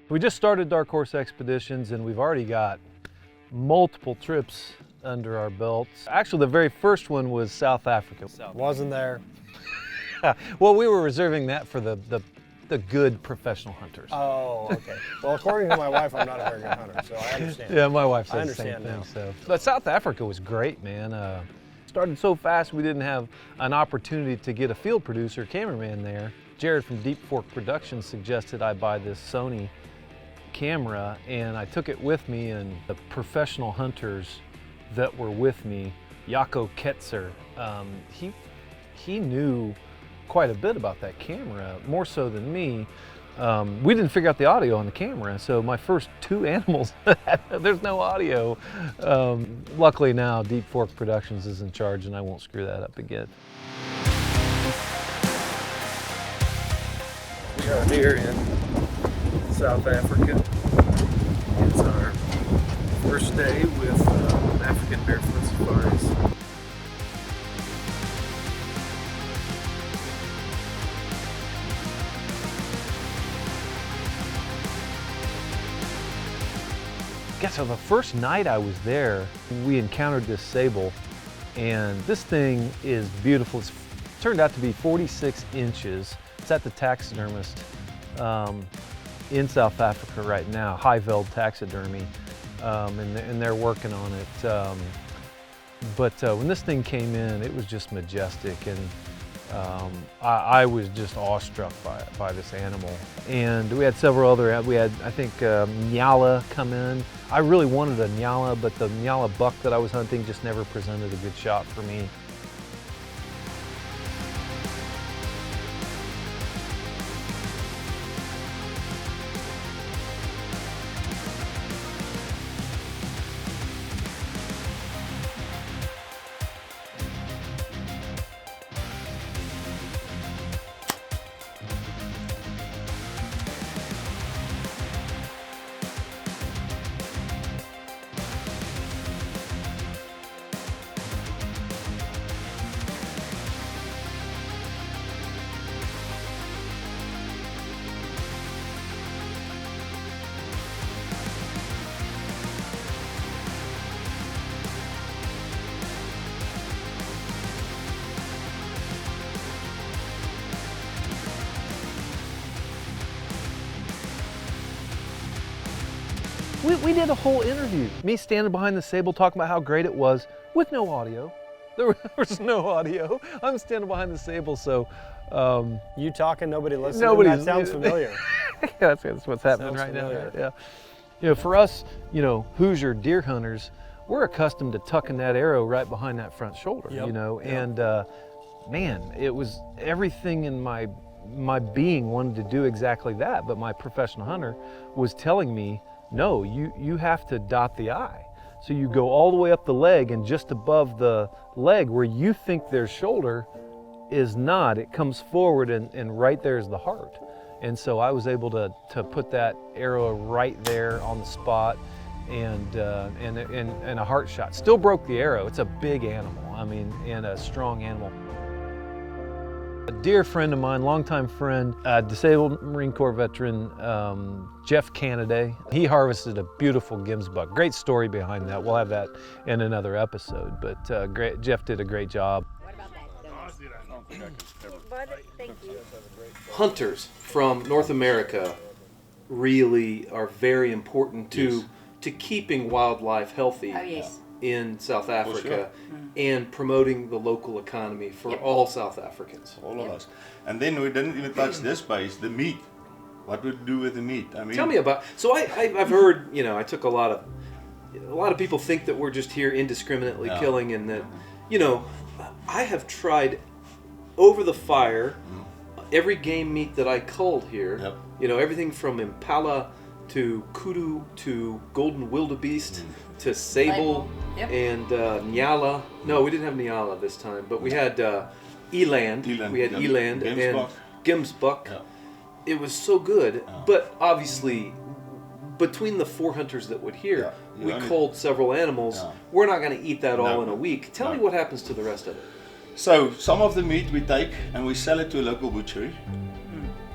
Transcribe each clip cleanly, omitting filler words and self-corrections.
We just started Darkhorse Expeditions and we've already got multiple trips under our belts. Actually, the very first one was South Africa. Wasn't there. Well, we were reserving that for the good professional hunters. Oh, okay. Well, according to my wife, I'm not a very good hunter, so I understand. Yeah, my wife says I the same understand thing. now. So, but South Africa was great, man. Started so fast we didn't have an opportunity to get a field producer, cameraman there. Jared from Deep Fork Productions suggested I buy this Sony camera, and I took it with me, and the professional hunters that were with me, Jaco Ketzer, he knew quite a bit about that camera, more so than me. We didn't figure out the audio on the camera, so my first 2 animals, there's no audio. Luckily now, Deep Fork Productions is in charge and I won't screw that up again. We are here in South Africa. It's our first day with African barefoot safaris. Yeah, so the first night I was there, we encountered this sable, and this thing is beautiful. It's turned out to be 46 inches. It's at the taxidermist in South Africa right now, High-Veld Taxidermy, and they're working on it. But when this thing came in, it was just majestic, and I was just awestruck by this animal. And we had several other, we had, I think, Nyala come in. I really wanted a Nyala, but the Nyala buck that I was hunting just never presented a good shot for me. We did a whole interview. Me standing behind the sable talking about how great it was with no audio. There was no audio. I'm standing behind the sable, so. You talking, nobody listening? Nobody's, that sounds familiar. Yeah, that's what's happening right familiar. now. Yeah. You know, for us, you know, Hoosier deer hunters, we're accustomed to tucking that arrow right behind that front shoulder, Yep. you know, Yep. and man, it was everything in my being wanted to do exactly that, but my professional hunter was telling me, no, you have to dot the I. So you go all the way up the leg, and just above the leg where you think there's shoulder is not. It comes forward, and right there is the heart. And so I was able to put that arrow right there on the spot, and a heart shot. Still broke the arrow. It's a big animal, I mean, and a strong animal. A dear friend of mine, longtime friend, disabled Marine Corps veteran, Jeff Cannaday. He harvested a beautiful Gims buck. Great story behind that. We'll have that in another episode, but Jeff did a great job. What about that? Thank you. Hunters from North America really are very important to keeping wildlife healthy. Oh, yes. In South Africa and promoting the local economy for all South Africans. All of us. And then we didn't even touch this base, the meat. What would we do with the meat? I mean, Tell me about, so I've heard, you know, I took a lot of people think that we're just here indiscriminately killing, and that, you know, I have tried over the fire every game meat that I culled here, you know, everything from Impala to kudu to golden wildebeest to sable and Nyala. No, we didn't have Nyala this time, but we had eland. We had eland and Gims buck. It was so good, but obviously between the 4 hunters that would here, we culled several animals. We're not going to eat that all in a week. Tell me what happens to the rest of it. So some of the meat we take and we sell it to a local butchery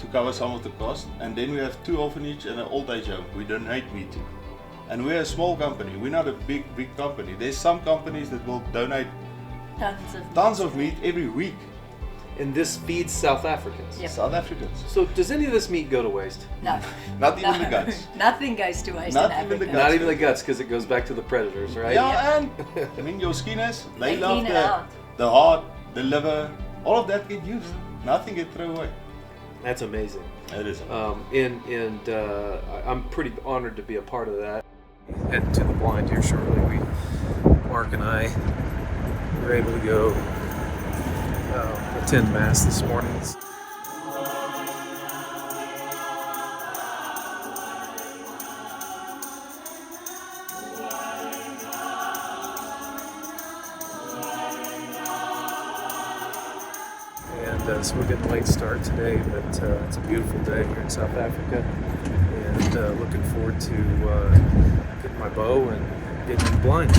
to cover some of the cost. And then we have 2 orphanages and an old age home we donate meat to. And we're a small company, we're not a big company. There's some companies that will donate tons of meat every week. And this feeds South Africans. Yep. South Africans. So does any of this meat go to waste? No. Not even the guts. Nothing goes to waste Not in even the Africa. guts. Not even the guts, because it goes back to the predators, right? Yeah, and I mean your skinners, they They love clean it out. the heart, the liver, all of that get used. Nothing get thrown away. That's amazing. It is. I'm pretty honored to be a part of that. Heading to the blind here shortly. Mark and I were able to go attend Mass this morning. And so we're getting a late start today, but it's a beautiful day here in South Africa. And looking forward to getting my bow and getting in the blind.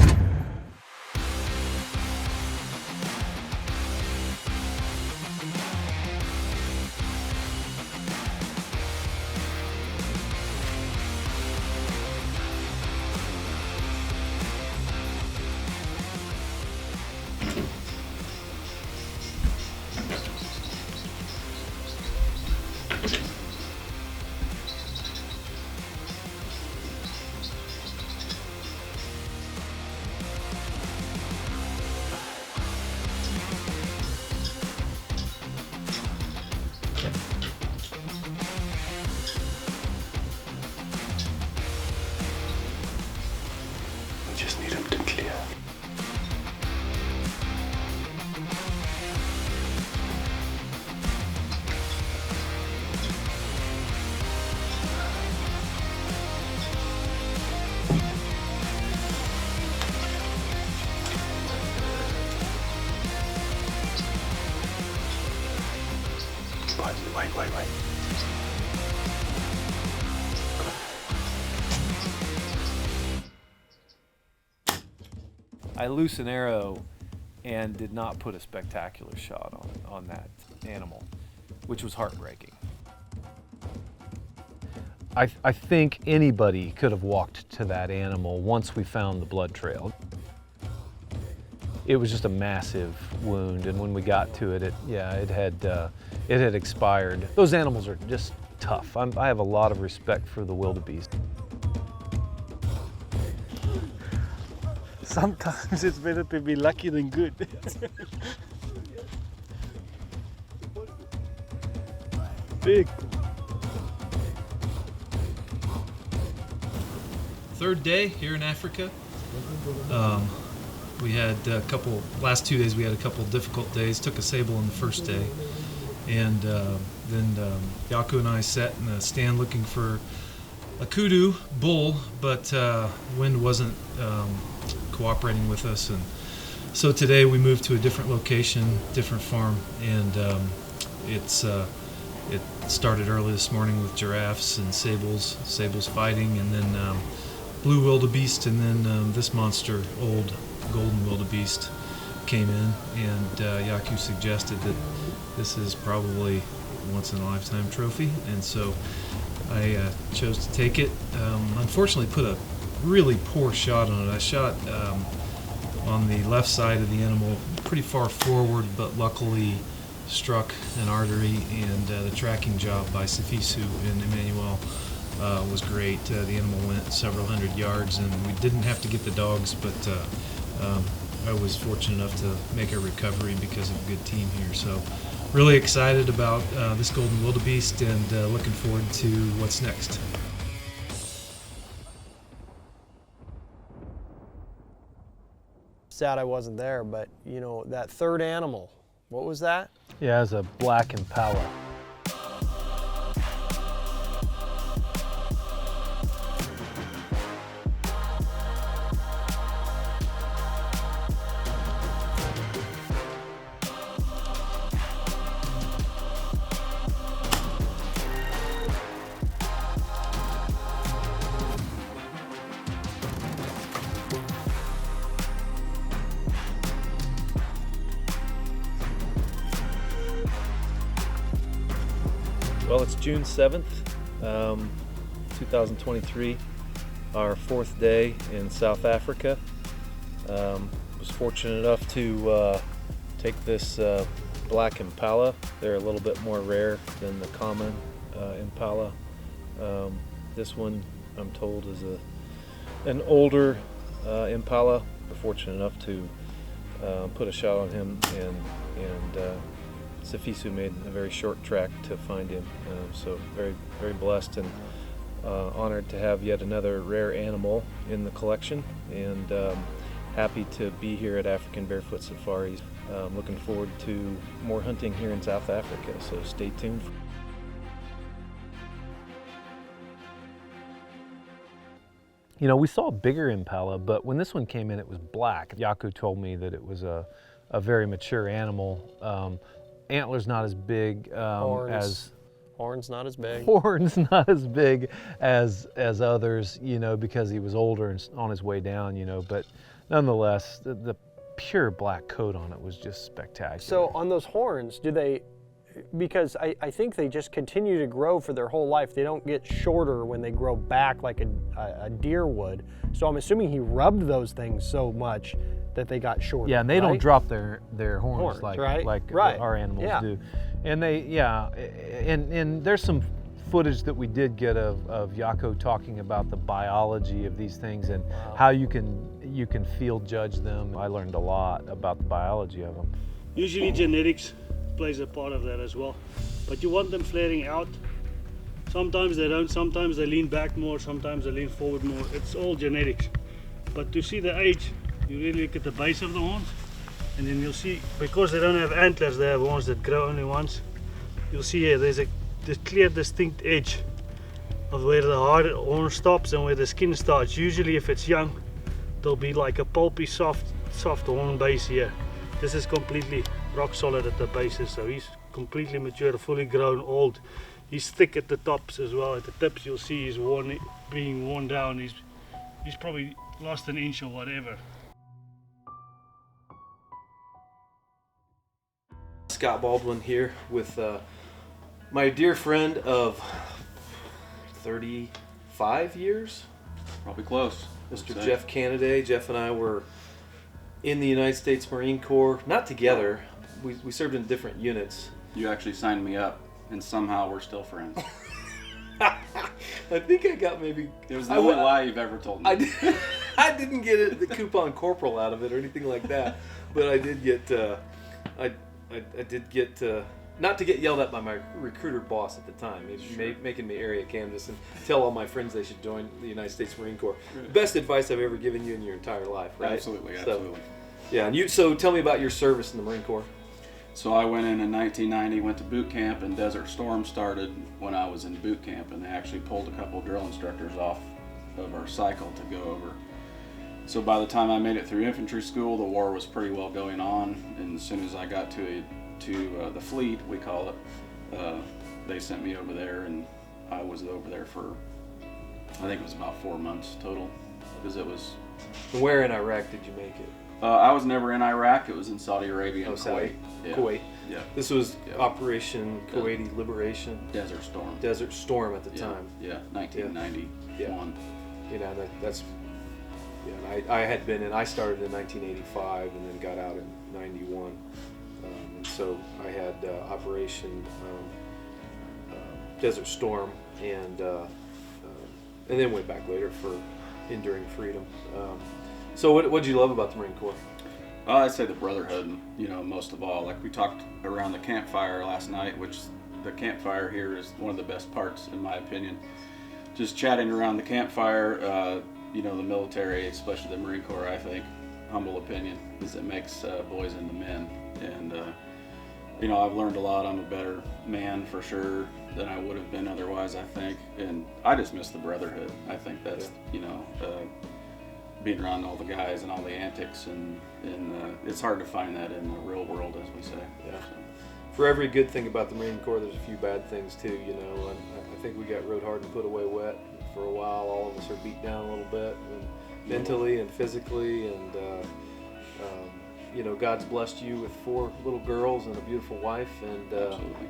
Just need him to clear. Wait. I loosed an arrow and did not put a spectacular shot on that animal, which was heartbreaking. I think anybody could have walked to that animal once we found the blood trail. It was just a massive wound, and when we got to it, it had expired. Those animals are just tough. I have a lot of respect for the wildebeest. Sometimes it's better to be lucky than good. Big. Third day here in Africa. We had last 2 days we had a couple difficult days. Took a sable on the first day. And then Yaku and I sat in a stand looking for a kudu bull, but wind wasn't cooperating with us. And so today we moved to a different location, different farm, and it started early this morning with giraffes and sables fighting, and then blue wildebeest, and then this monster, old golden wildebeest, came in, and Yaku suggested that this is probably once in a lifetime trophy, and so I chose to take it. Unfortunately put a really poor shot on it. I shot on the left side of the animal pretty far forward, but luckily struck an artery, and the tracking job by Sifisu and Emmanuel was great. The animal went several hundred yards, and we didn't have to get the dogs, but I was fortunate enough to make a recovery because of a good team here. So really excited about this golden wildebeest, and looking forward to what's next. Sad I wasn't there, but you know, that third animal, what was that? Yeah, it was a black Impala. Well, it's June 7th, 2023, our 4th day in South Africa. Was fortunate enough to take this black Impala. They're a little bit more rare than the common Impala. This one, I'm told, is an older Impala. We're fortunate enough to put a shot on him, and Sifiso made a very short track to find him. So very, very blessed and honored to have yet another rare animal in the collection, and happy to be here at African Barefoot Safaris. Looking forward to more hunting here in South Africa, so stay tuned. You know, we saw a bigger Impala, but when this one came in, it was black. Jaco told me that it was a very mature animal. Antlers not as big Horns not as big. Horns not as big as others, you know, because he was older and on his way down, you know. But nonetheless, the pure black coat on it was just spectacular. So on those horns, do they? Because I think they just continue to grow for their whole life. They don't get shorter when they grow back like a deer would. So I'm assuming he rubbed those things so much that they got shorter. Yeah, and they don't drop their horns like right. our animals do. And and there's some footage that we did get of Jaco talking about the biology of these things and how you can field judge them. I learned a lot about the biology of them. Usually genetics plays a part of that as well, but you want them flaring out. Sometimes they don't, sometimes they lean back more, sometimes they lean forward more. It's all genetics. But to see the age, you really look at the base of the horns, and then you'll see, because they don't have antlers, they have horns that grow only once. You'll see here there's a clear distinct edge of where the hard horn stops and where the skin starts. Usually if it's young, there'll be like a pulpy soft horn base here. This is completely rock solid at the bases, so he's completely mature, fully grown, old. He's thick at the tops as well. At the tips you'll see he's being worn down. He's probably lost an inch or whatever. Scott Baldwin here with my dear friend of 35 years. Probably close. Mr. Jeff Cannaday. Jeff and I were in the United States Marine Corps, not together. We served in different units. You actually signed me up, and somehow we're still friends. I think I got maybe... It was the only lie you've ever told me. I didn't get the coupon corporal out of it or anything like that, but I did get... I did get... not to get yelled at by my recruiter boss at the time, making me area canvas and tell all my friends they should join the United States Marine Corps. Right. Best advice I've ever given you in your entire life, right? Absolutely. So, yeah, and so tell me about your service in the Marine Corps. So I went in 1990, went to boot camp, and Desert Storm started when I was in boot camp, and they actually pulled a couple of drill instructors off of our cycle to go over. So by the time I made it through infantry school, the war was pretty well going on, and as soon as I got to the fleet, we call it, they sent me over there, and I was over there for, I think it was about 4 months total, because it was... Where in Iraq did you make it? I was never in Iraq. It was in Saudi Arabia and Kuwait. Yeah. Kuwait. Yeah. This was Operation Kuwaiti Liberation. Desert Storm. Desert Storm at the time. Yeah, 1991. Yeah. You know, that's... Yeah, I had been in, I started in 1985 and then got out in 91. And so I had Operation Desert Storm and then went back later for Enduring Freedom. So what did you love about the Marine Corps? I'd say the brotherhood, you know, most of all. Like we talked around the campfire last night, which the campfire here is one of the best parts, in my opinion. Just chatting around the campfire, you know, the military, especially the Marine Corps, I think, humble opinion, is it makes boys into men. And, you know, I've learned a lot. I'm a better man for sure than I would have been otherwise, I think. And I just miss the brotherhood. I think that's, you know, being around all the guys and all the antics, and it's hard to find that in the real world, as we say. Yeah. For every good thing about the Marine Corps, there's a few bad things too, you know. I think we got rode hard and put away wet for a while. All of us are beat down a little bit, and mentally and physically, and you know, God's blessed you with 4 little girls and a beautiful wife, and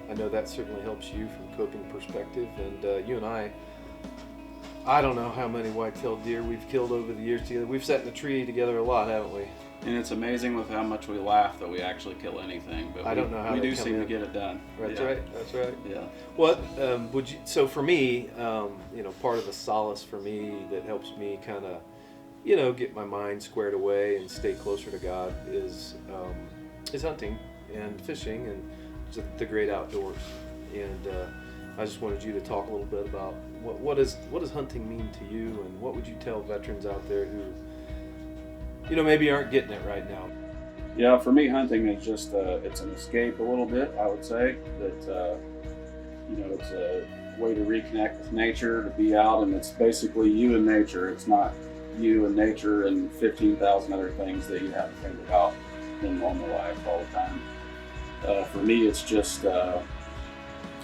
I know that certainly helps you from coping perspective. And you and I don't know how many white-tailed deer we've killed over the years together. We've sat in the tree together a lot, haven't we? And it's amazing with how much we laugh that we actually kill anything. But I don't know how we they do come seem in. to get it done. That's Yeah. right. That's right. Yeah. What would you? So for me, you know, part of the solace for me that helps me kind of, you know, get my mind squared away and stay closer to God is hunting and fishing and the great outdoors. And I just wanted you to talk a little bit about what does hunting mean to you, and what would you tell veterans out there who, you know, maybe aren't getting it right now? Yeah, for me, hunting is just it's an escape a little bit. I would say that you know, it's a way to reconnect with nature, to be out, and it's basically you and nature. It's not you and nature and 15,000 other things that you have to think about in normal life all the time. For me, it's just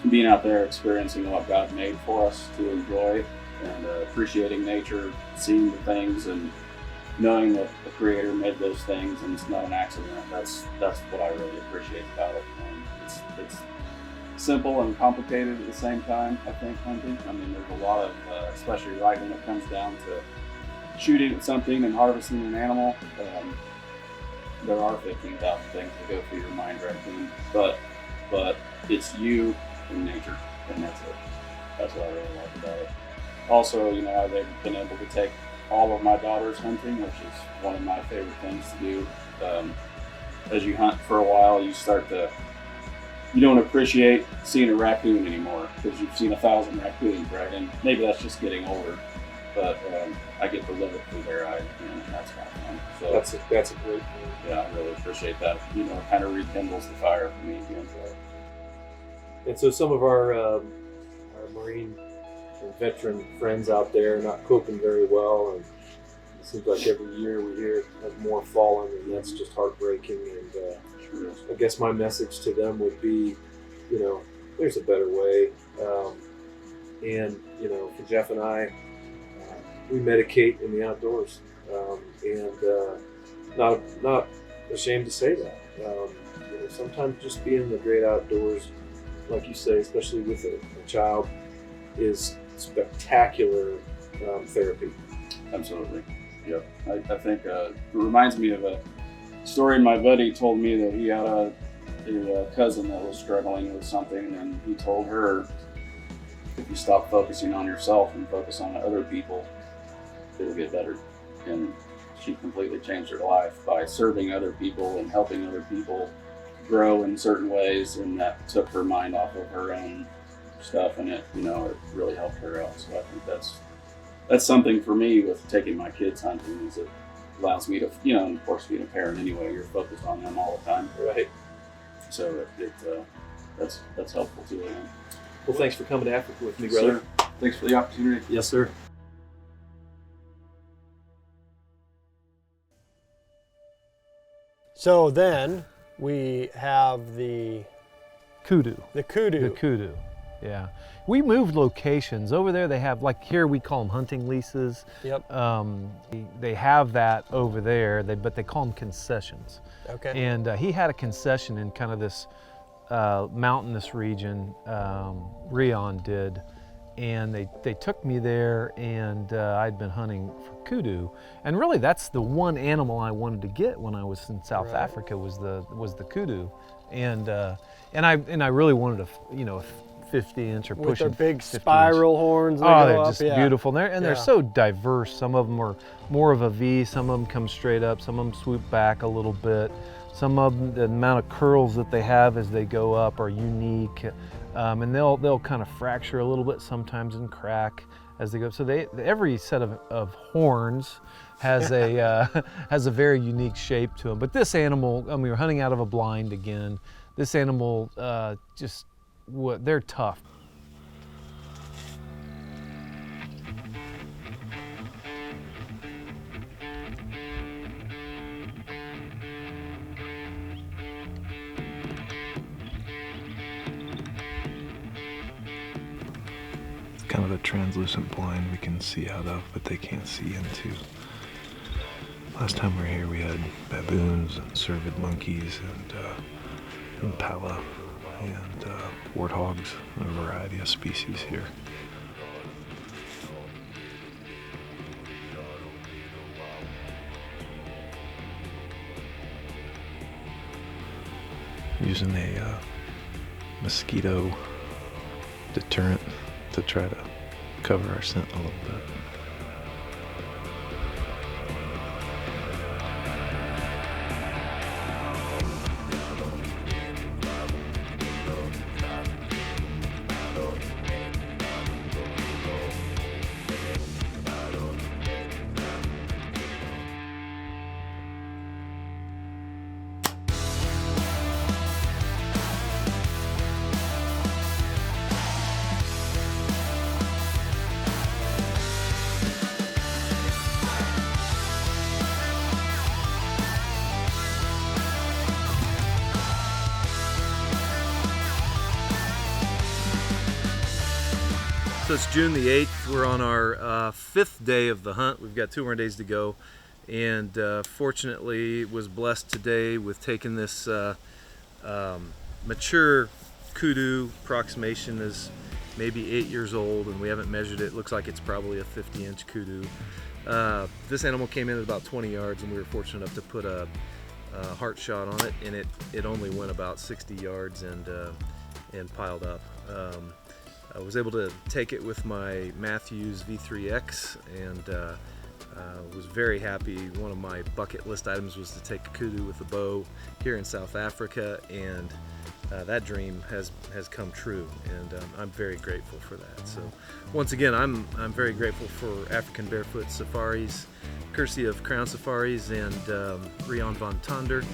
being out there, experiencing what God made for us to enjoy, and appreciating nature, seeing the things, and knowing that the Creator made those things, and it's not an accident. That's what I really appreciate about it. It's simple and complicated at the same time, I think, hunting. I mean, there's a lot of, especially right when it comes down to shooting at something and harvesting an animal, there are 15,000 things that go through your mind right then. But it's you and nature, and that's it. That's what I really like about it. Also, you know, I've been able to take all of my daughters hunting, which is one of my favorite things to do. As you hunt for a while, you don't appreciate seeing a raccoon anymore because you've seen 1,000 raccoons, right? And maybe that's just getting older, but I get to live it through their eyes, and that's kind of fun. So That's a great thing. yeah, I really appreciate that. You know, it kind of rekindles the fire for me to enjoy it. And so some of our Marine and veteran friends out there are not coping very well, and it seems like every year we hear of more fallen, and that's just heartbreaking. And I guess my message to them would be, you know, there's a better way. And you know, for Jeff and I, we medicate in the outdoors, and not ashamed to say that. You know, sometimes just being in the great outdoors, like you say, especially with a child, is spectacular therapy. Absolutely. Yep. I think it reminds me of a story my buddy told me that he had a cousin that was struggling with something, and he told her, if you stop focusing on yourself and focus on other people, it'll get better. And she completely changed her life by serving other people and helping other people grow in certain ways, and that took her mind off of her own stuff, and it really helped her out. So I think that's something for me with taking my kids hunting, is it allows me to, and of course being a parent anyway, you're focused on them all the time. Right. So that's helpful too. Well, thanks for coming to Africa with me, Yes, brother. sir. Thanks for the opportunity. Yes, sir. So then we have the Kudu. kudu. The kudu, yeah. We moved locations. Over there they have, like here we call them hunting leases. Yep. They have that over there, but they call them concessions. Okay. And he had a concession in kind of this mountainous region, Rion did. And they took me there, and I'd been hunting for kudu. And really that's the one animal I wanted to get when I was in South Africa was the kudu. And I really wanted a 50-inch or with pushing their big 50-inch. spiral horns. They're just beautiful. And they're so diverse. Some of them are more of a V, some of them come straight up, some of them swoop back a little bit. Some of them, the amount of curls that they have as they go up are unique. And they'll kind of fracture a little bit sometimes and crack as they go. So every set of horns has has a very unique shape to them. But this animal, we were hunting out of a blind again. This animal they're tough. Kind of a translucent blind we can see out of, but they can't see into. Last time we were here, we had baboons and cervid monkeys and Impala and warthogs, a variety of species here. Using a mosquito deterrent to try to cover our scent a little bit. So it's June the 8th. We're on our fifth day of the hunt. We've got 2 more days to go, and fortunately was blessed today with taking this mature kudu. Approximation is maybe 8 years old, and we haven't measured it. Looks like it's probably a 50-inch kudu. This animal came in at about 20 yards, and we were fortunate enough to put a heart shot on it, and it only went about 60 yards and piled up. I was able to take it with my Matthews V3X, and was very happy. One of my bucket list items was to take a kudu with a bow here in South Africa, and that dream has come true, and I'm very grateful for that. So once again, I'm very grateful for African Barefoot Safaris, courtesy of Crown Safaris and Rian van Tonder,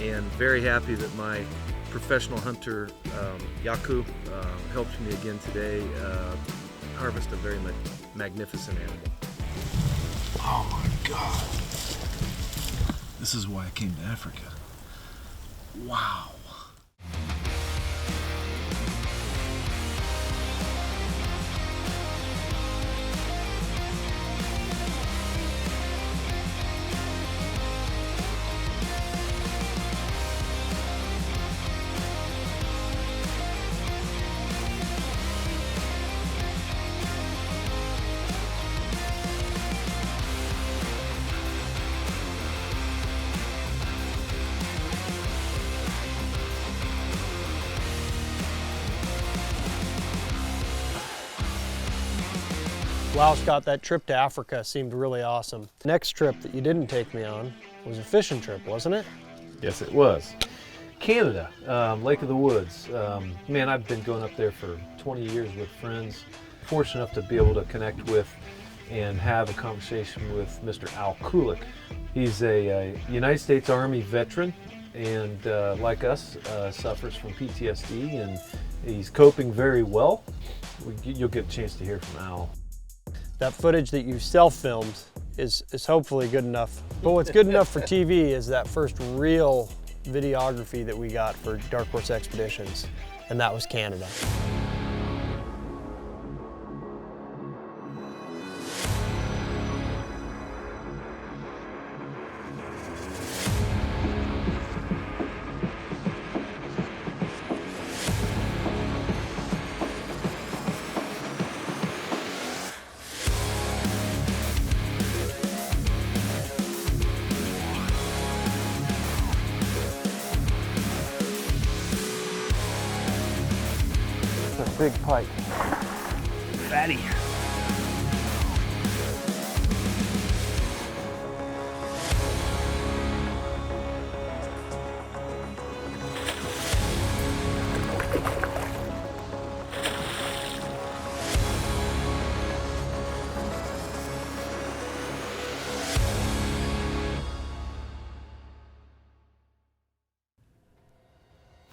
and very happy that my professional hunter Yaku helped me again today harvest a very magnificent animal. Oh my God. This is why I came to Africa. Wow. Wow, Scott, that trip to Africa seemed really awesome. Next trip that you didn't take me on was a fishing trip, wasn't it? Yes, it was. Canada, Lake of the Woods. Man, I've been going up there for 20 years with friends. Fortunate enough to be able to connect with and have a conversation with Mr. Al Kulik. He's a United States Army veteran, and like us, suffers from PTSD, and he's coping very well. You'll get a chance to hear from Al. That footage that you self-filmed is hopefully good enough. But what's good enough for TV is that first real videography that we got for Darkhorse Expeditions, and that was Canada. Big pike. Fatty.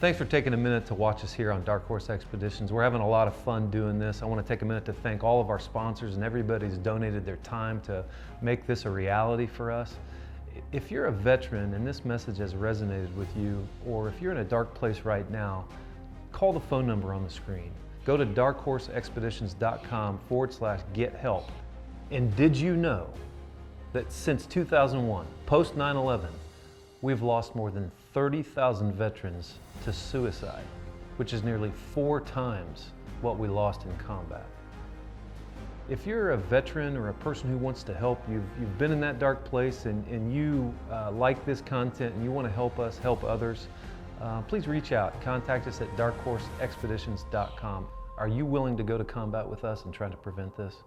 Thanks for taking a minute to watch us here on Darkhorse Expeditions. We're having a lot of fun doing this. I want to take a minute to thank all of our sponsors and everybody who's donated their time to make this a reality for us. If you're a veteran and this message has resonated with you, or if you're in a dark place right now, call the phone number on the screen. Go to darkhorseexpeditions.com/get help. And did you know that since 2001, post 9/11, we've lost more than 30,000 veterans to suicide, which is nearly 4 times what we lost in combat. If you're a veteran or a person who wants to help, you've been in that dark place and you like this content and you want to help us help others, please reach out. Contact us at darkhorseexpeditions.com. Are you willing to go to combat with us and try to prevent this?